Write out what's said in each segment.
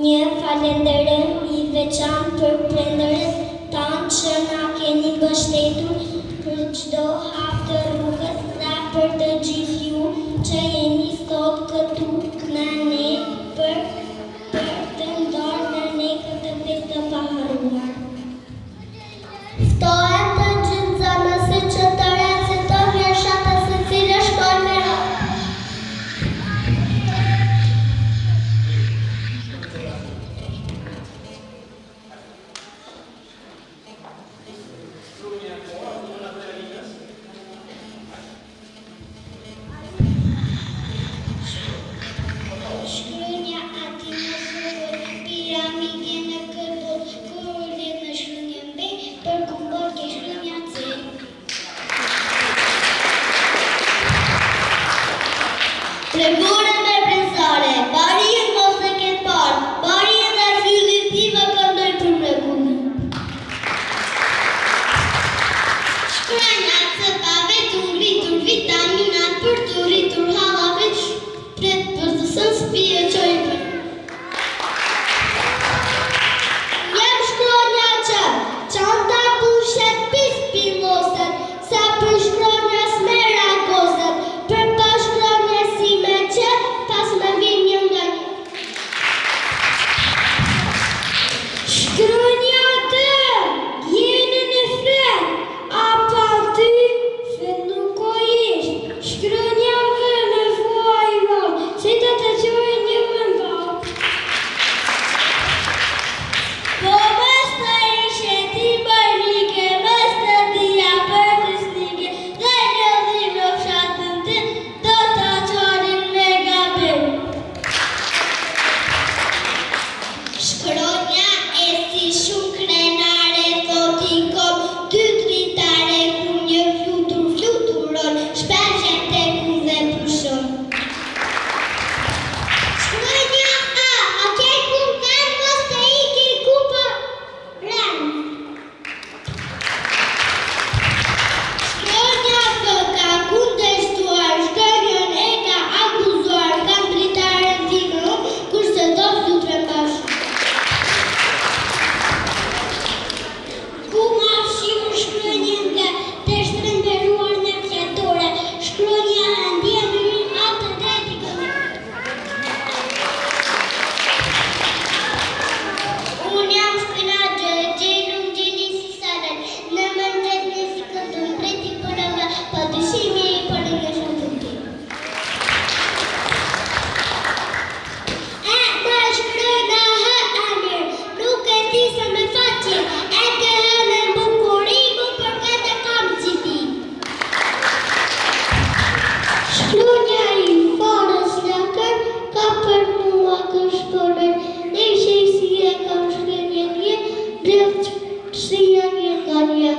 Një falenderim I veçantë për prindërit tanë që na keni mbështetur për çdo hap të rrugës dhe për të gjithë ju që jeni sot këtu në ne për të ndarë në ne këtë festë të paharruar. Ftohem të gjithë zanësit që të rrecin të vjershatës se cilë shkojnë me shkronja ati në fërë, piramidje në këtë, kurulli në shkronja mbe, për kumbor ke shkronja C. Tregore me presare, barien mos e ke parë, barien dhe fylli tiva këndoj për mrekulli. Shkronja C pave tur vitaminat për të rritur hallave pret për të sën spije që I për. Jem shkronja që qanta pushet pis piloset, sa për shkronja smera koset, për pa shkronja si me që pas me vinjë nga një. Shkronja të jene në fred, a pa ty fred nuk o ish. Shkronja vë në vuaj val, si të të gjojë një mëndal. Po mës të ishe ti bërnike, mës të dhja për të snike, dhe një dhimë fshatën të do të qorin me gabim. Shkronja e si shumë krenare, thot I kom, dy dritare ku një fluturon, shpeshet e ku dhe pushon. Shkronja a ke ku vend mos të iki ku për rend. Shkronja F ka kundërshtuar, shkronjën E ka akuzuar, kam dritare dhikën, kurse do flutre bashkë. Ku ma fshiu shkronjën nga të shtrëmberuar në fjetore, shkronja e ndjen hyrin atë drejti kënë. Unë jam shpinaqë, gjenu më gjeni si saren, në mëndet në si këndun, drejti përëve, pa dyshimi I për nga shëndën ti. E në shkrona hë anër, nuk e ti se me faqe, e ke hë në bukurimu për këtë kam qiti. Shkronja I farës lakër, ka për mua këshpërën, ne ishe si e kam shkronja një, brevë që shia një nga një.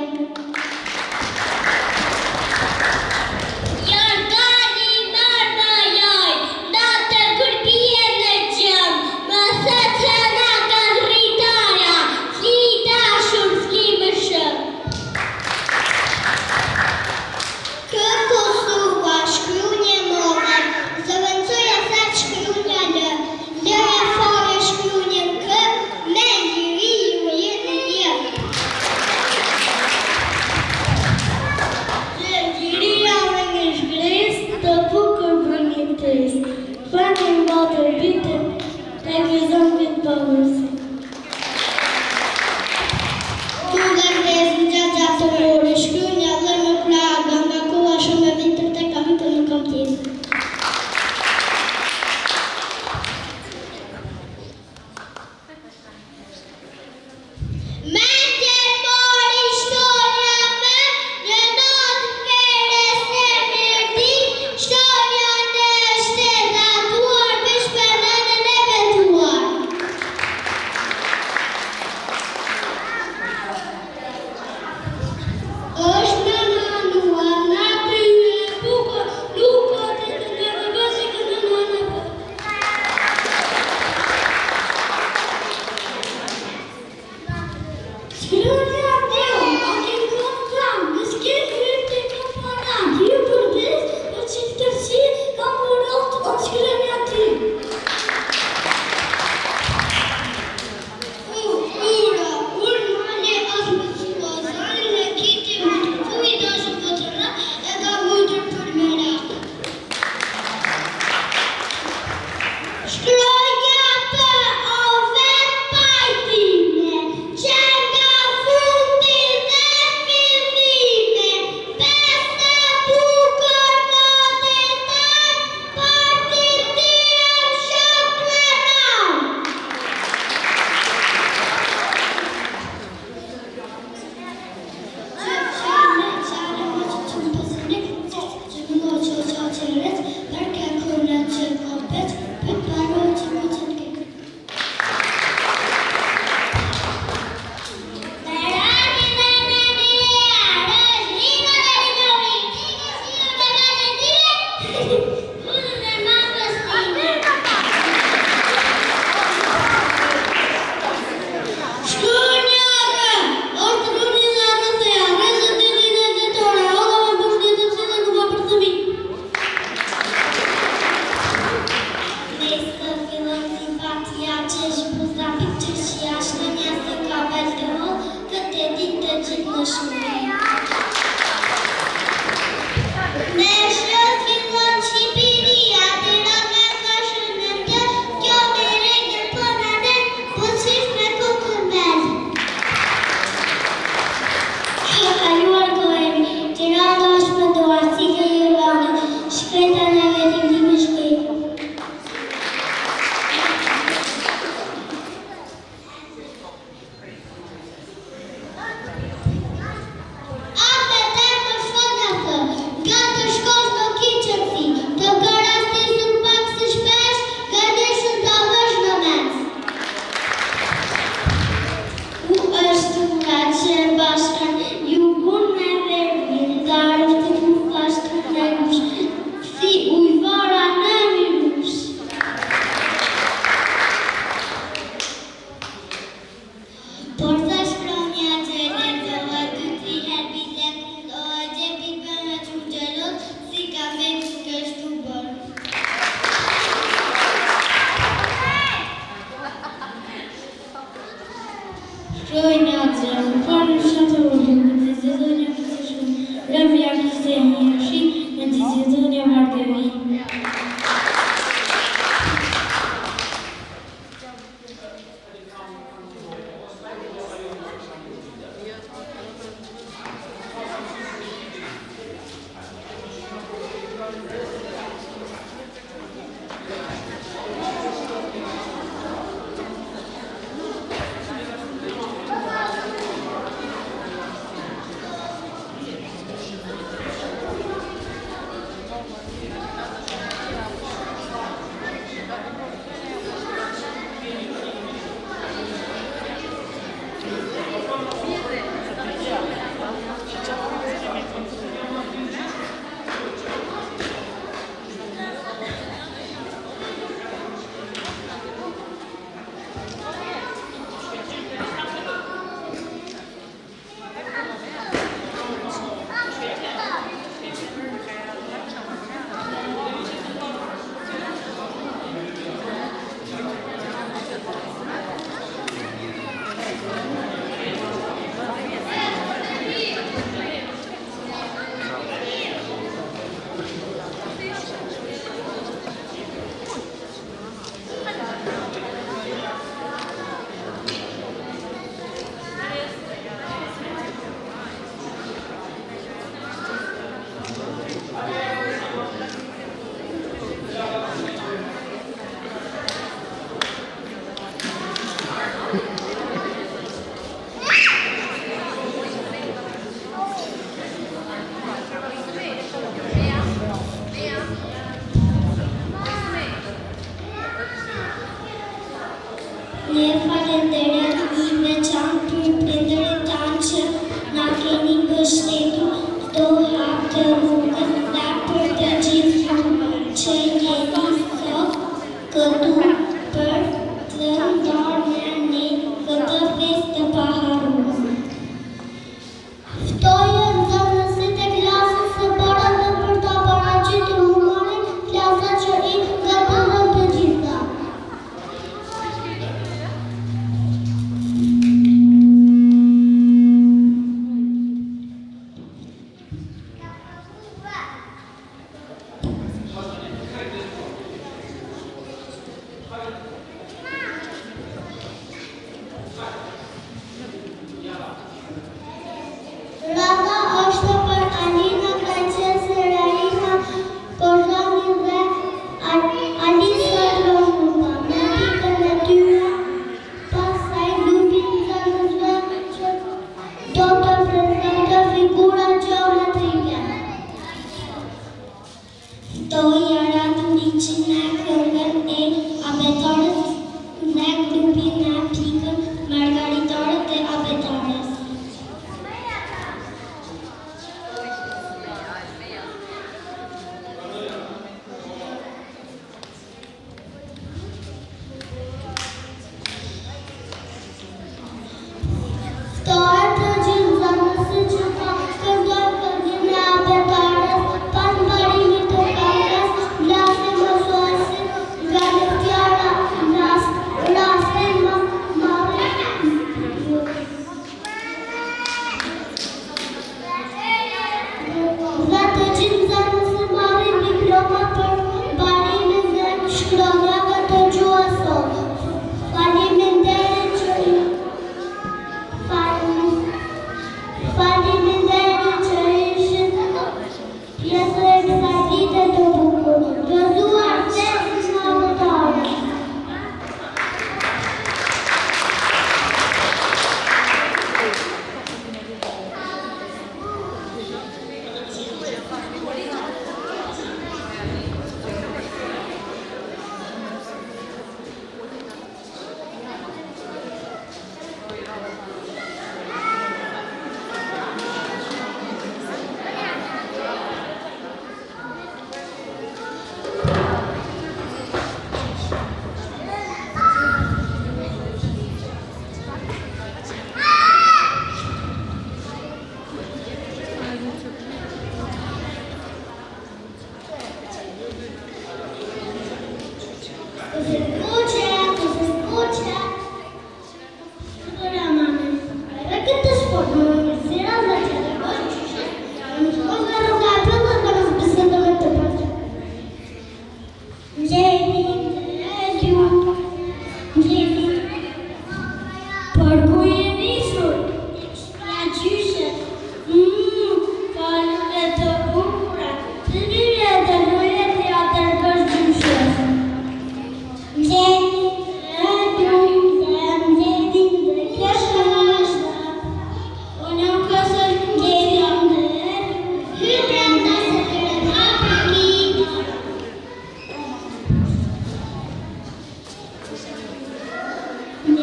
Jordani marma joj, natë kërpije në gjëm, më thëtë që na ka rritara, fli dashur fli më shëm. Kë Kosova shkronje modhe, zëvëndsoja thët shkronja lë, lëja fare shkronje kë, me njëri ju jetë një. Dhe gjiria me një shgres, të bukur për një tës, fani mbatër vitën, të vizon këtë pavërsi. Dugar vezë në gjatë të mori, shkronja dhe në praga, nga koha shumë e vitër të kam të në kam tjetë. Me të mori shtonja me, një natë vere se mirdi, shtonja në shtedatuar, për shpenën e betuar.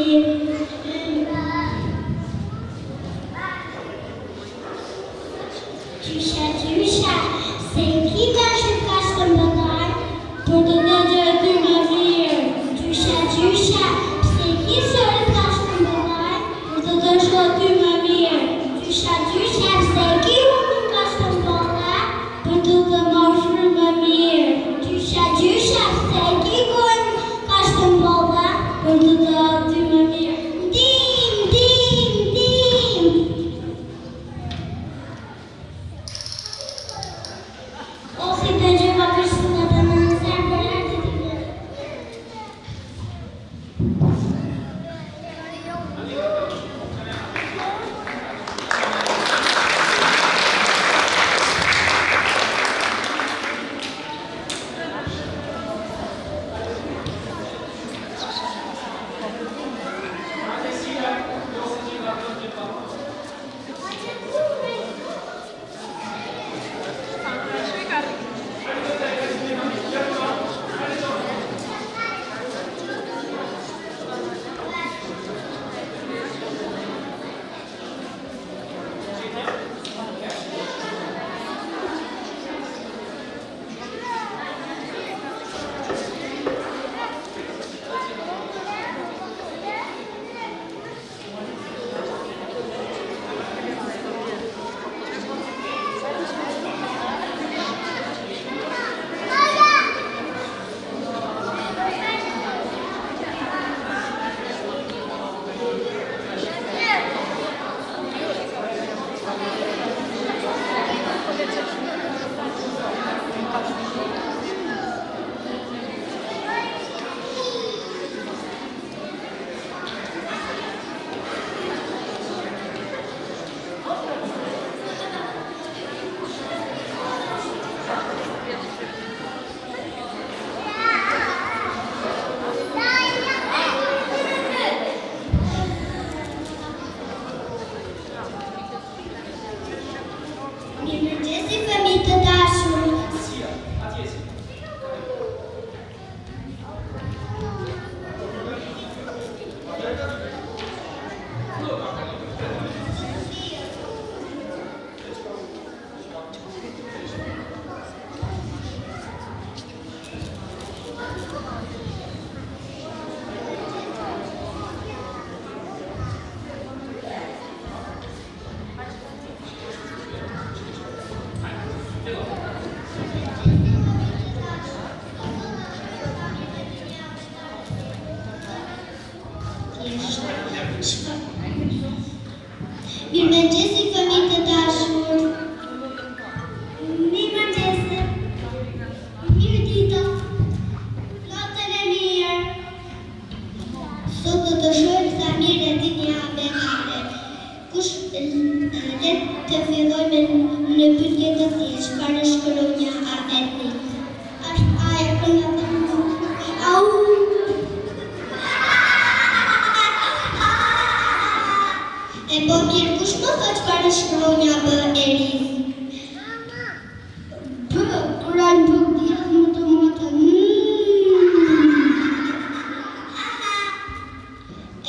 Gjysha, se ki dashur ka shkëmbëllar, për të dëgjë ty më mirë. Gjysha, se ki sërët ka shkëmbëllar, për të dëgjë ty më mirë. Gjysha, se ki unë ka shkëmbëllar, për të të moshur më mirë. Gjysha, se ki gojnë ka shkëmbëllar, për të të ty më mirë. Ose të gjëva persona të në nëzërë për lartë të të Mirëmëngjesi fëmijë të dashur. Mirëmëngjesi fëmijë të dashur. Mirëmëngjesi. Mirë ditë. Natën e mirë. Sot do të shohim sa mirë e di një abecade. Kush le të fillojmë në pyetje të thjeshtë. Çfarë është shkronja A-etni? Është A-ja kënga të au. E po mirë, kush më thot çfarë është shkronja B-eri? B, kurajnë bëgdjellë më të motën.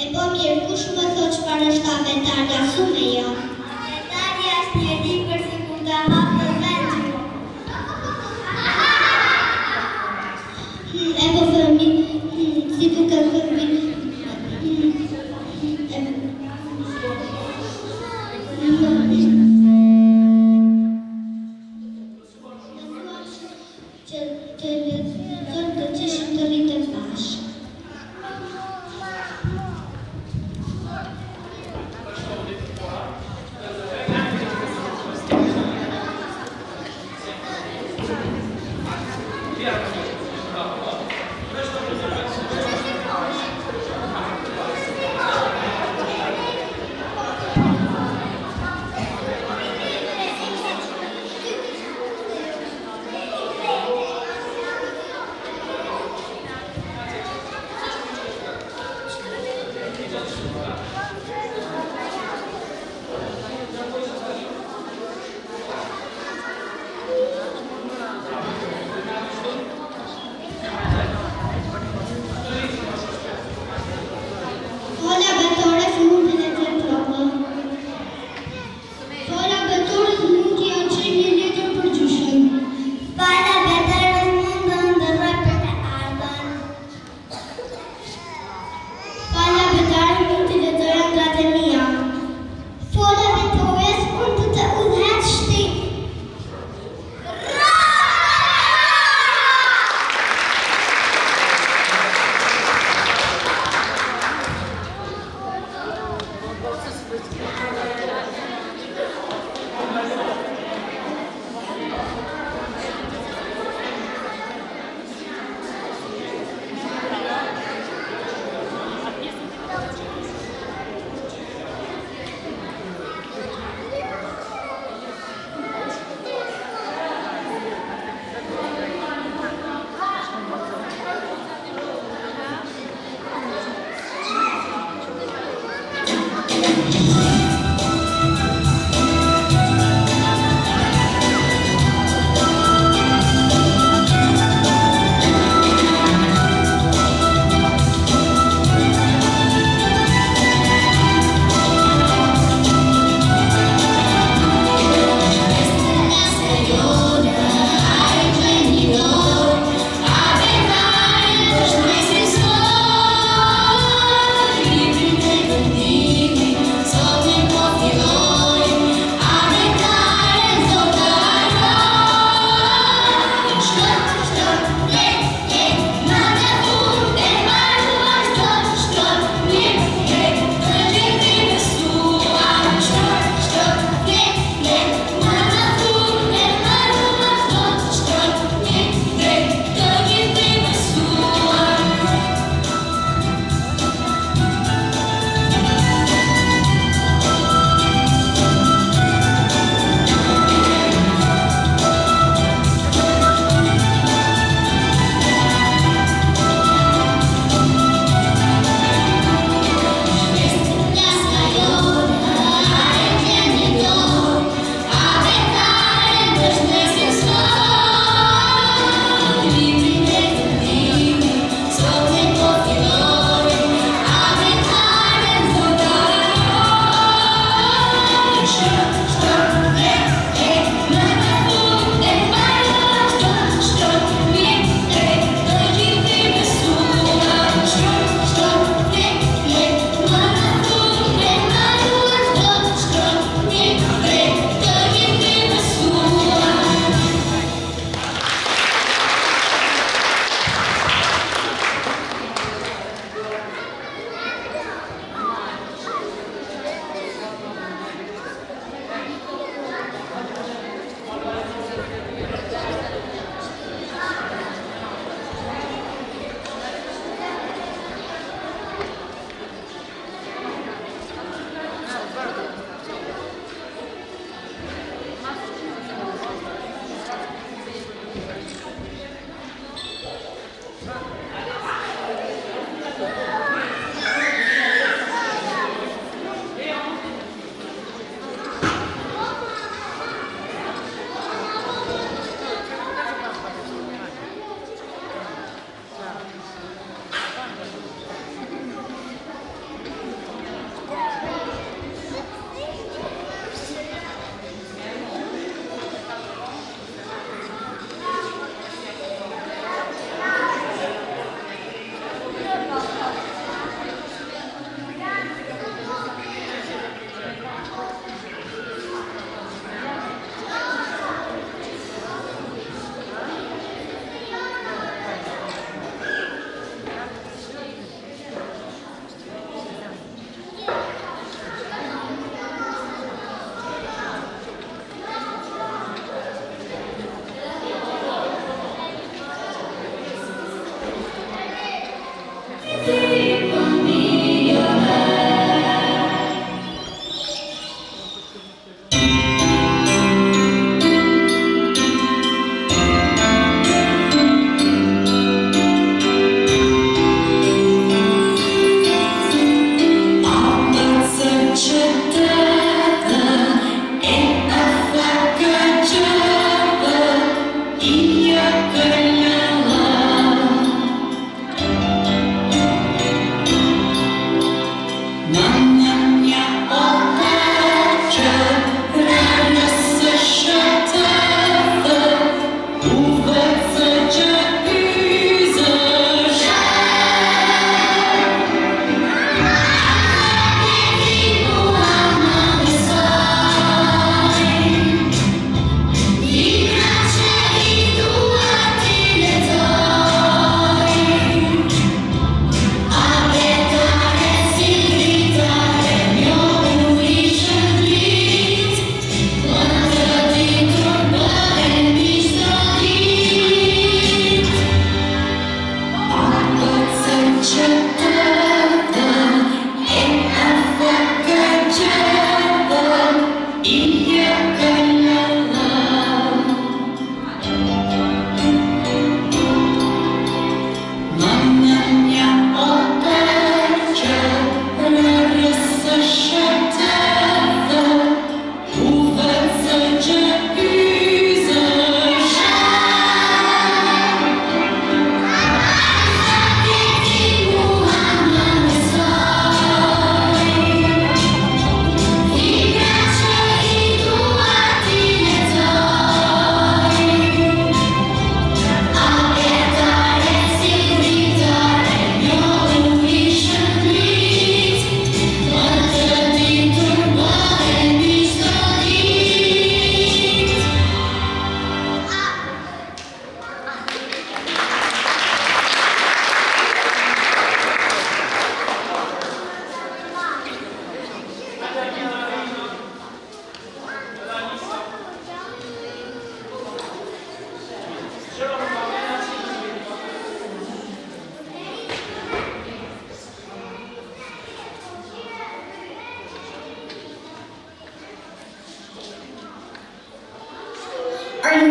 E po mirë, kush më thot çfarë është avetarja? Sumeja. Avetarja është një libër si kur të hapë të vendju. E po fëmi, si duke fëmi. Që të lexojmë të qeshim të rritem bashkë.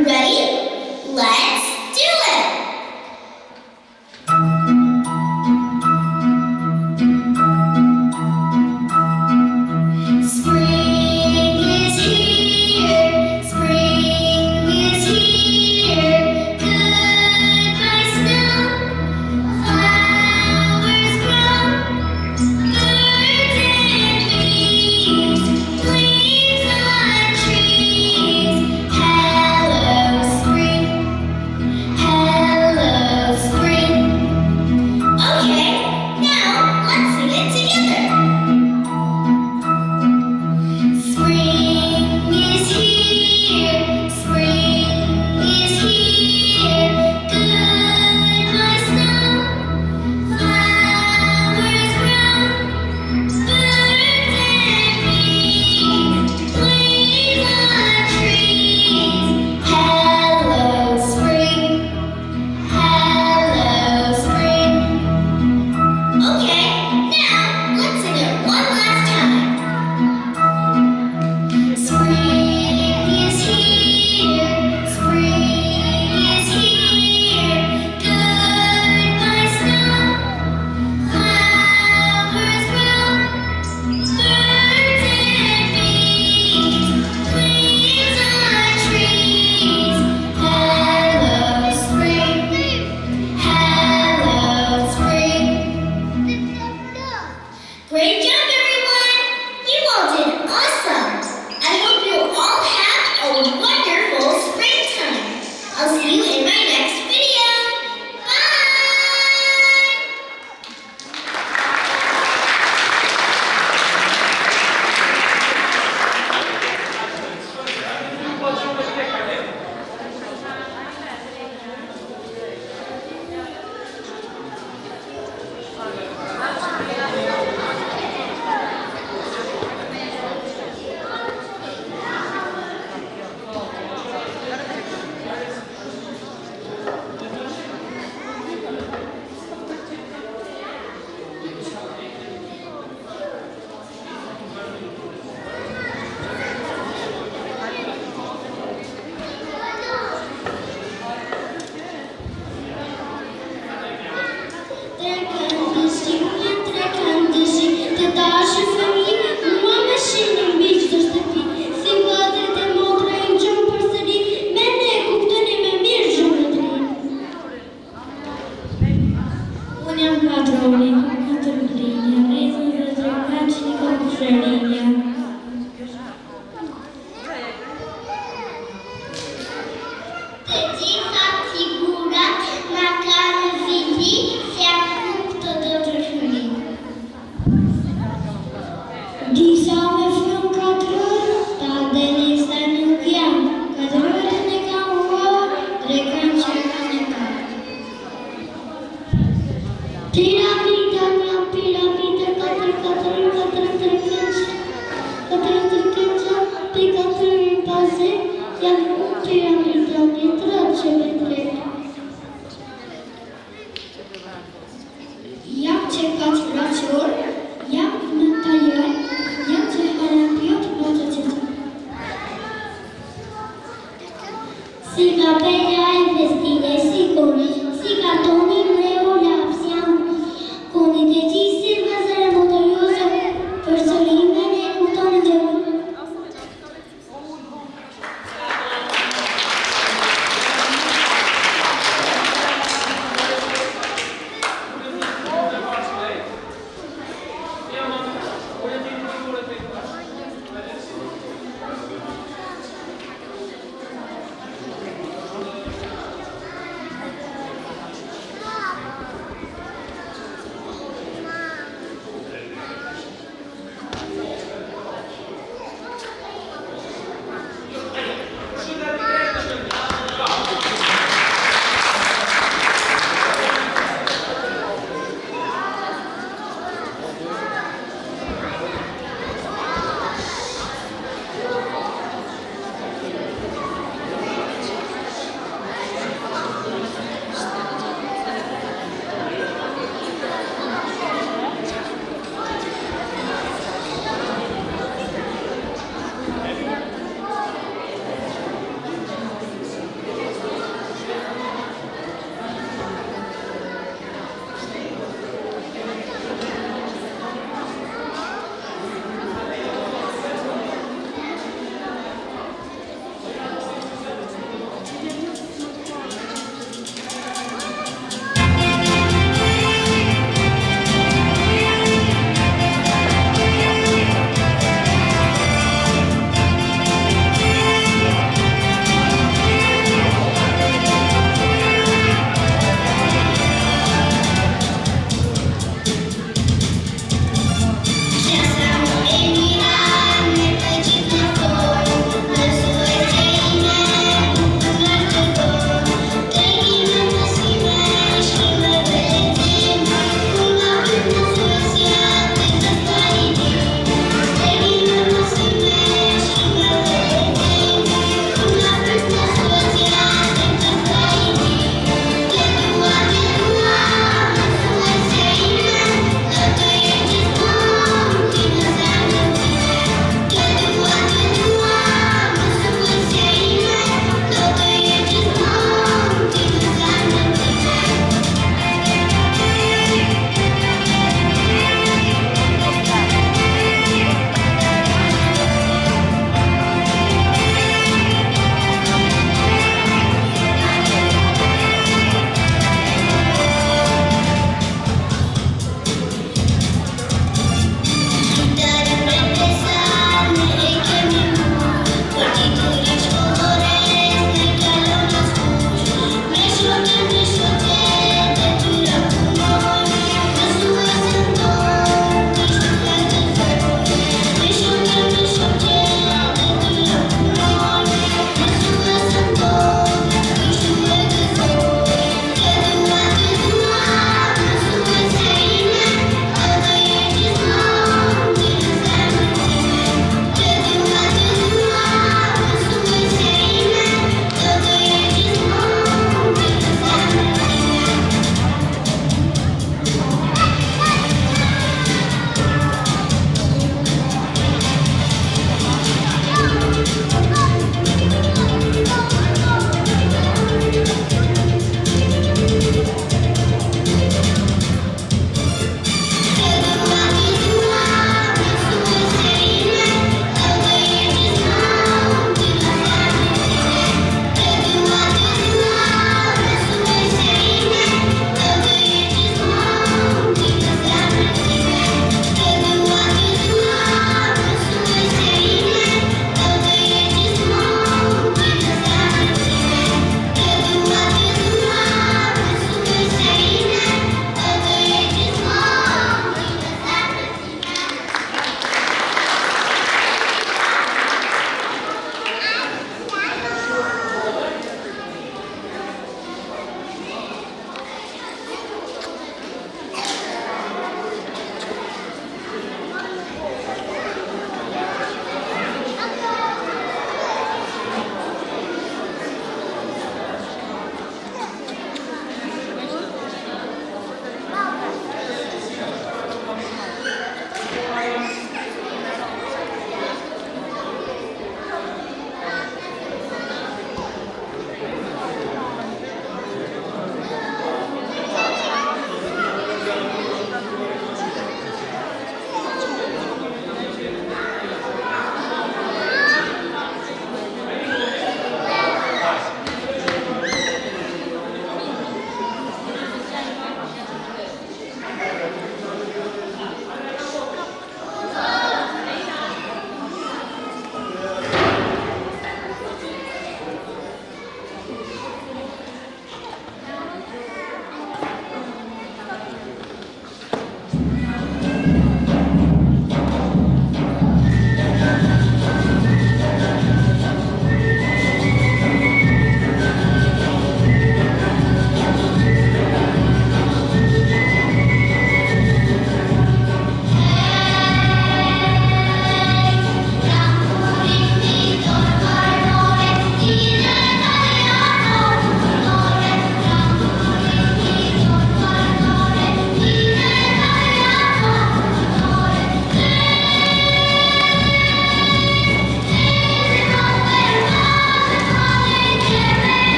You ready? Let's do it! Great job, everyone! You all did awesome! I hope you all have a wonderful springtime. I'll see you in my next video.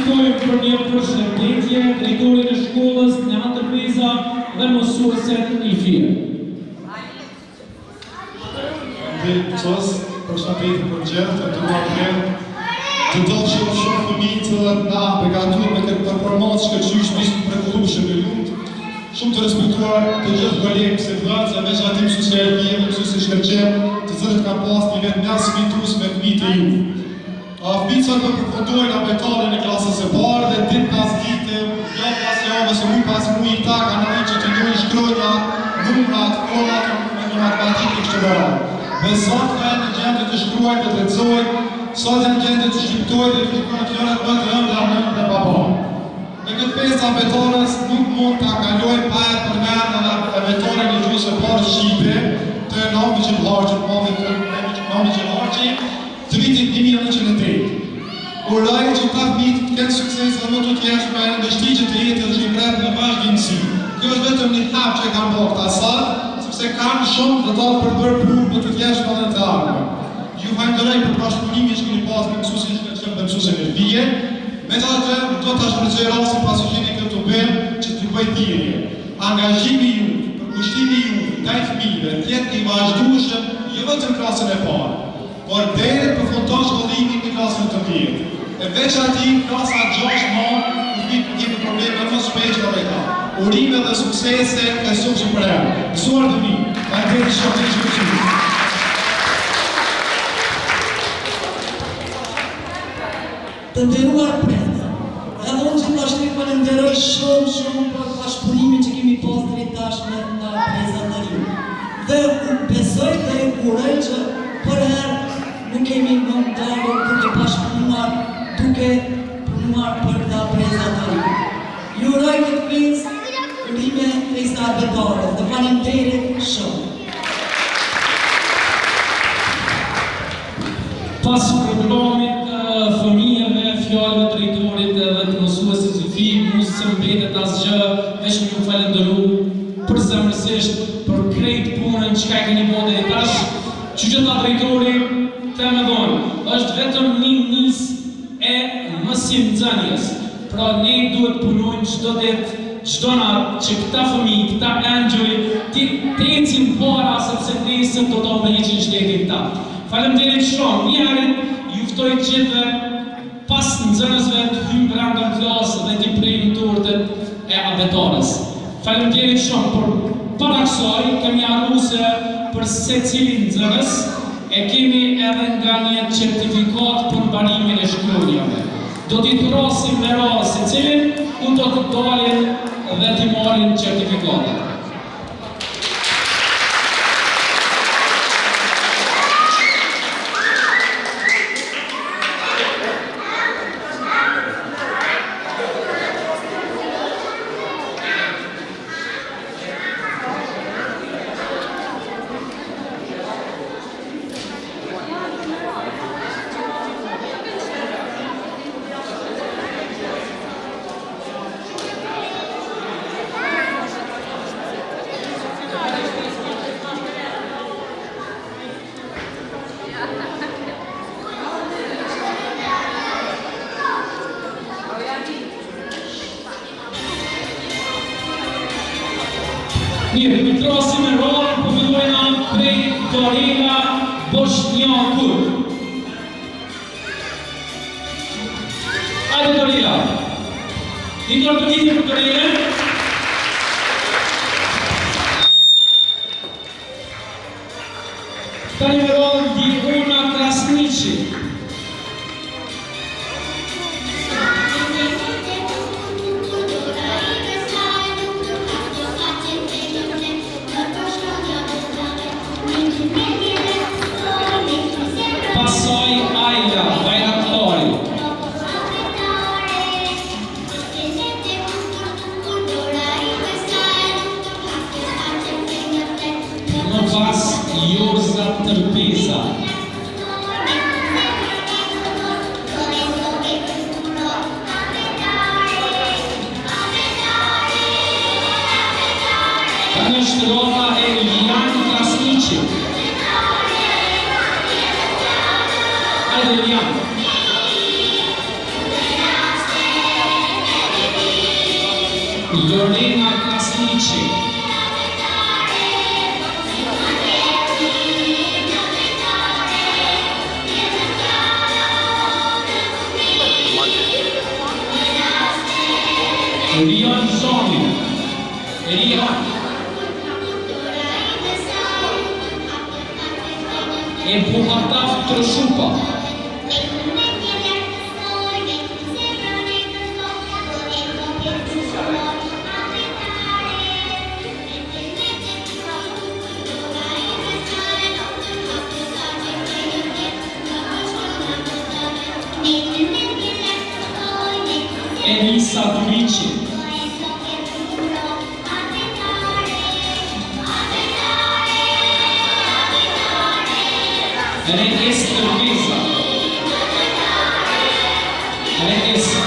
ftojmë për një përshëndetje drejtorin e shkollës Nehat Tërpeza dhe mësuesen Ilfie. Përshëndetje për gjithë të duar të do që shumë fëmijë të na begatuar me këtë performancë që qysh nisë të prekullushëm e lumt, shumë të respektuar të gjithë kolegë se vëllezër, veçanërisht mësuesi Ilfie, mësuesi Shkërqen, të cilët kanë pas një vend mjaft sfidues me fëmijët e ju. Fëmijët do përfundojnë abetalin e klasës së parë dhe ditë pas dite, javë pas javë, ose muj pas muj ta kanë arritur që të njohin shkronja, numrat, kollat në matematikë kështu me radhë. Dhe sot janë në gjendje të shkruajnë dhe të lexojnë, sot janë në gjendje të shqiptojnë dhe të shkruajnë fjallët më të ëmbla në dhe baba. Në këtë pesë abetalës nuk mund të kalojnë pa e përmend në abetalin e gjuhës së parë shqipe të Nami Gjellarçi, të vitit 1908. Uroj që ta fëmijët të kenë sukses dhe më të tjershme në shtigje të jetës dhe shkret në vazhdimsi. Kjo është vetëm një hap që e kanë bërë këta sot, sepse kanë shumë dhe ta përbërë punë më të tjershme dhe të ardhme. Ju falenderoj për bashkëpunimin që keni pas me mësuesin Shkërqen dhe mësuesen Ilfie. Megjithatë, do ta shfrytëzoj rastin pasi jeni këtu bëjmë që t'ju bëj thirrje. Angazhimi juaj, përkushtimi juaj ndaj fëmijëve të jetë i vazhdueshëm jo vetëm klasën e parë, por deri të përfundon shkollimin në klasën të dytë. E veçanërisht klasa 6 monë nuk kemi probleme më shpejt me ata. Urime dhe suksese e sukses për e. Mësuar të mi, faleminderit shumë të gjithë. Të nderuar prindër, edhe unë gjithashtu ju falenderoj shumë për bashkëpunimin që kemi pas deri tash në prezantariu. Dhe besoj dhe uroj që përherë nuk kemi më dalur duke bashkëpunuar, duke punuar për këtë prezantariu. Ju uroj këtë pjesë urime ekstraordinare dhe faleminderit shumë. Pas programit fëmijëve, fjalëve të drejtorit dhe të mësuesit Ilfie, mos së mbetet asgjë veç me ju falenderu përzemërsisht për krejt punën që ka keni bërë deri tash. Që gjitha drejtori të më thonë, është vetëm një nisë e mësimdhënies. Pra ne duhet punojmë çdo ditë, çdo natë që këta fëmijë, këta engjëj të ecin para sepse nesër do të udhëheqin shtetin ta. Faleminderit shumë. Një herë ju ftoj gjithëve pas nxënësve të hyjnë brenda klasë dhe t'i prejnë turtet e abetarës. Faleminderit shumë, por para kësaj kemi harruar për secilin nxënës e kemi edhe nga një certifikat për mbarimin e shkronjave. Do t'i thrasim me radhë secilin, ku do të dalin dhe t'i marrin certifikatet. Mirë, të trasim e rrallë, po fillojna prej Dorela Boshnjakut. Hajde Dorela. Një dorë të vitë për Dorela. Tani me rrallë Diona Krasniqi. Pasoj Ajla, Bajraktori. Më pas Joza Tërpeza. e Buhataf Troshupa. Elisa Durici. Esther Vesa.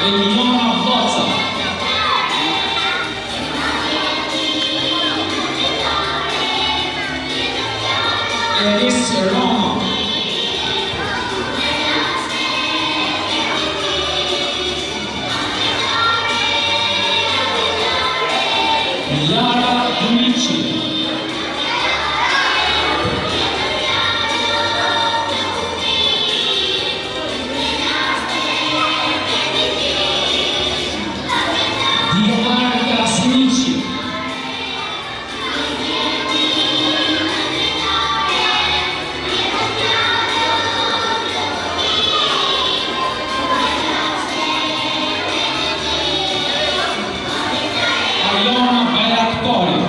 Eliana Voța. Elis Roma. Lara Dumici. Diana Krasnici. Aliona Bayraktori.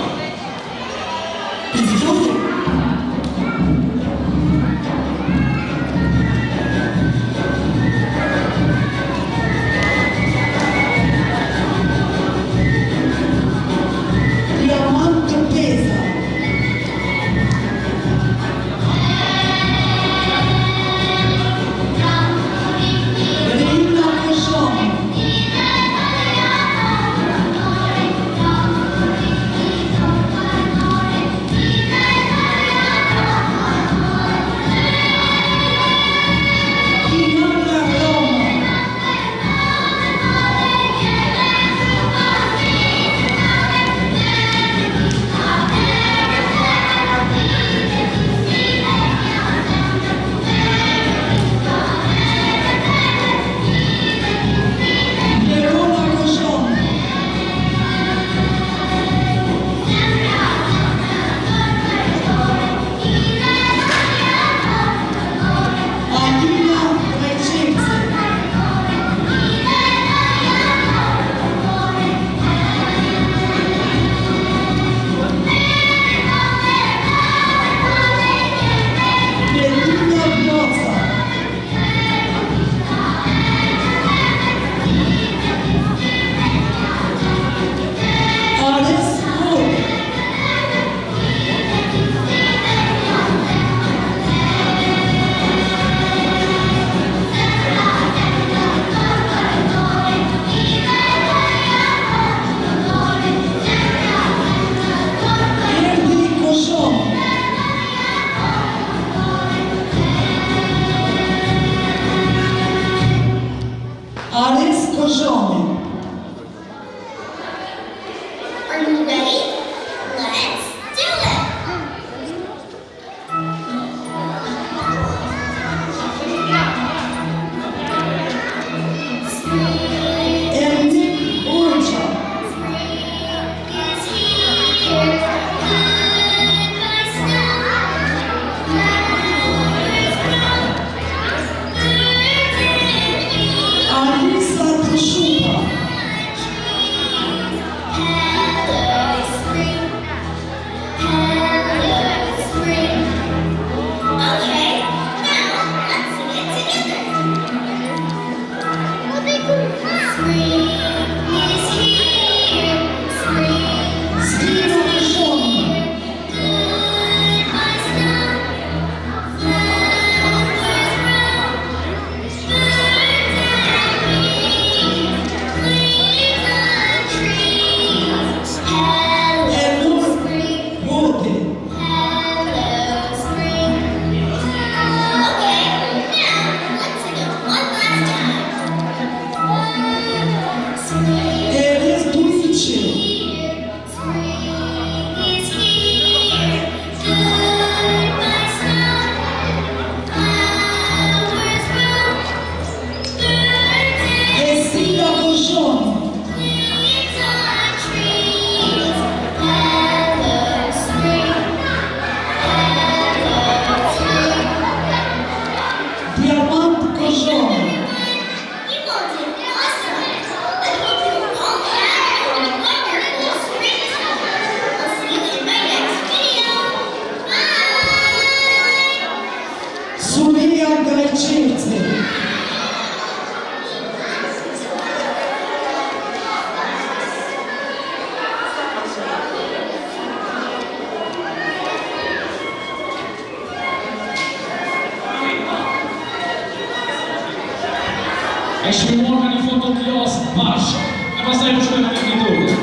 A i shpërmon ka një foto klasë bashkë, e pasaj po shkojnë në një dorë.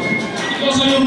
I ka sa jo